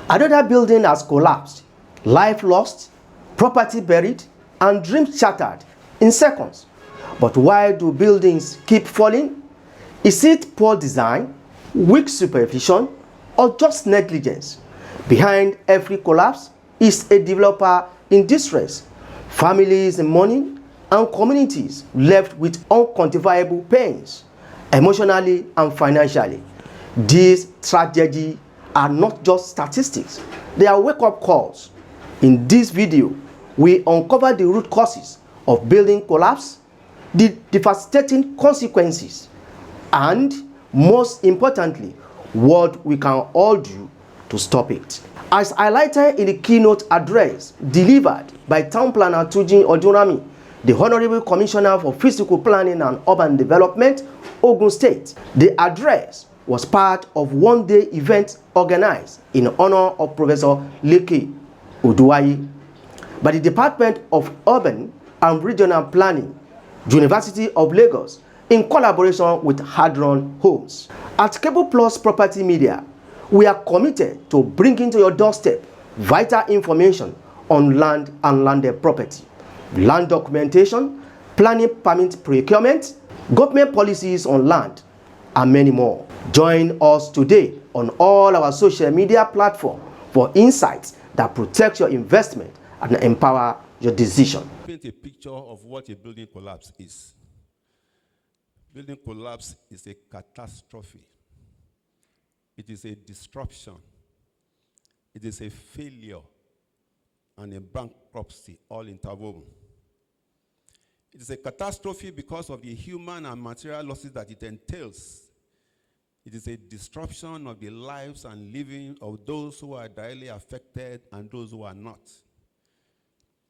Another building has collapsed, life lost, property buried, and dreams shattered in seconds. But why do buildings keep falling? Is it poor design, weak supervision, or just negligence? Behind every collapse is a developer in distress, families in mourning, and communities left with unquantifiable pains, emotionally and financially. These tragedies are not just statistics, they are wake-up calls. In this video, we uncover the root causes of building collapse, the devastating consequences, and most importantly, what we can all do to stop it. As highlighted in the keynote address delivered by Town Planner Tunji Odunlami, the Honorable Commissioner for Physical Planning and Urban Development, Ogun State, the address was part of one-day event organized in honor of Professor Leke Oduwaye by the Department of Urban and Regional Planning, University of Lagos, in collaboration with Hadron Homes. At Cable Plus Property Media, we are committed to bringing to your doorstep vital information on land and landed property, land documentation, planning permit procurement, government policies on land, and many more. Join us today on all our social media platforms for insights that protect your investment and empower your decision. Paint a picture of what a building collapse is. Building collapse is a catastrophe. It is a disruption. It is a failure and a bankruptcy all interwoven. It is a catastrophe because of the human and material losses that it entails. It is a disruption of the lives and living of those who are directly affected and those who are not.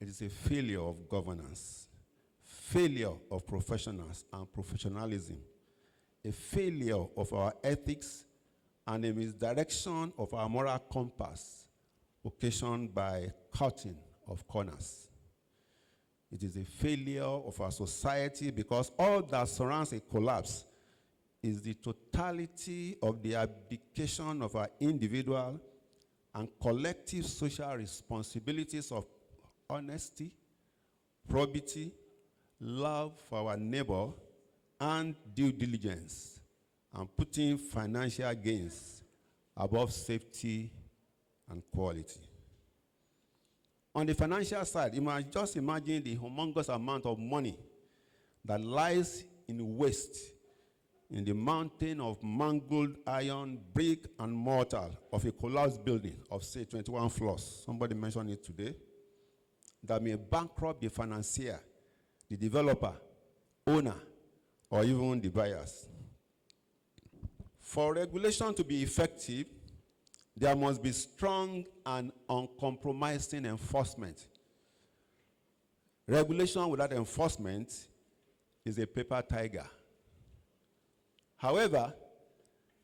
It is a failure of governance, failure of professionals and professionalism, a failure of our ethics, and a misdirection of our moral compass, occasioned by cutting of corners. It is a failure of our society because all that surrounds a collapse is the totality of the abdication of our individual and collective social responsibilities of honesty, probity, love for our neighbor, and due diligence, and putting financial gains above safety and quality. On the financial side, you must just imagine the humongous amount of money that lies in waste in the mountain of mangled iron, brick, and mortar of a collapsed building of, say, 21 floors. Somebody mentioned it today. That may bankrupt the financier, the developer, owner, or even the buyers. For regulation to be effective, there must be strong and uncompromising enforcement. Regulation without enforcement is a paper tiger. However,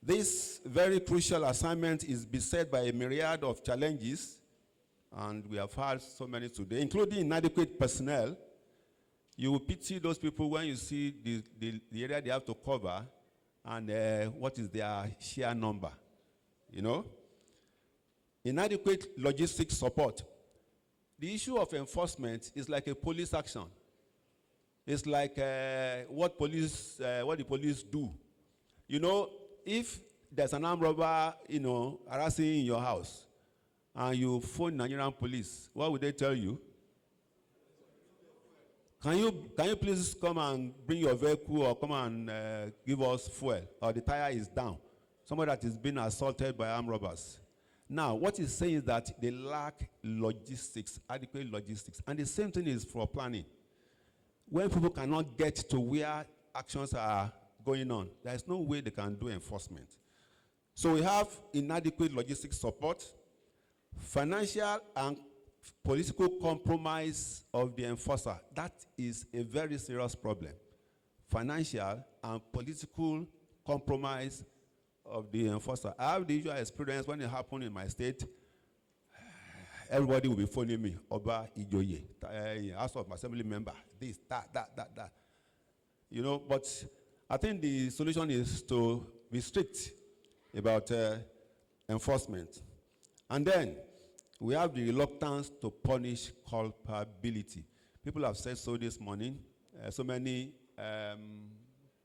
this very crucial assignment is beset by a myriad of challenges, and we have had so many today, including inadequate personnel. You will pity those people when you see the area they have to cover and what is their share number, you know? Inadequate logistic support. The issue of enforcement is like a police action. It's like what the police do. You know, if there's an armed robber, harassing in your house, and you phone Nigerian police, what would they tell you? Can you please come and bring your vehicle or come and give us fuel, or the tire is down? Somebody that is being assaulted by armed robbers. Now, what he's saying is that they lack logistics, adequate logistics. And the same thing is for planning. When people cannot get to where actions are going on, there is no way they can do enforcement. So we have inadequate logistic support, financial and political compromise of the enforcer. That is a very serious problem. Financial and political compromise of the enforcer. I have the usual experience when it happened in my state. Everybody will be phoning me, Oba Ijoye, House of Assembly member, this, that. You know, but I think the solution is to be strict about enforcement. And then we have the reluctance to punish culpability. People have said so this morning. So many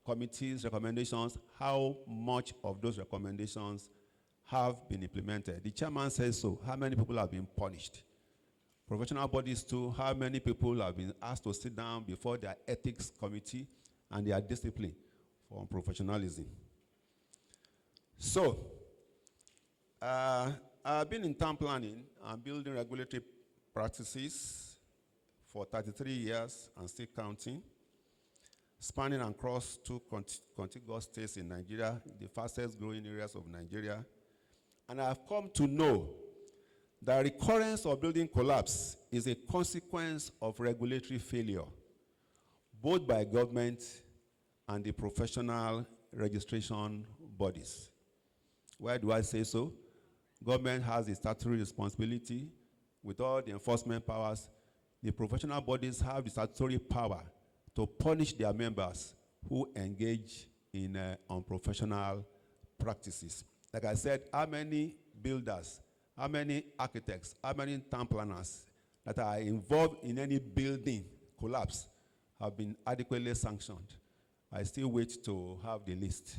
committees, recommendations, how much of those recommendations have been implemented? The chairman says so. How many people have been punished? Professional bodies too, how many people have been asked to sit down before their ethics committee and their discipline for professionalism? So, I've been in town planning and building regulatory practices for 33 years and still counting, spanning across two contiguous states in Nigeria, the fastest growing areas of Nigeria. And I've come to know that recurrence of building collapse is a consequence of regulatory failure, both by government and the professional registration bodies. Why do I say so? Government has the statutory responsibility with all the enforcement powers. The professional bodies have the statutory power to punish their members who engage in unprofessional practices. Like I said, how many builders, how many architects, how many town planners that are involved in any building collapse have been adequately sanctioned? I still wait to have the list.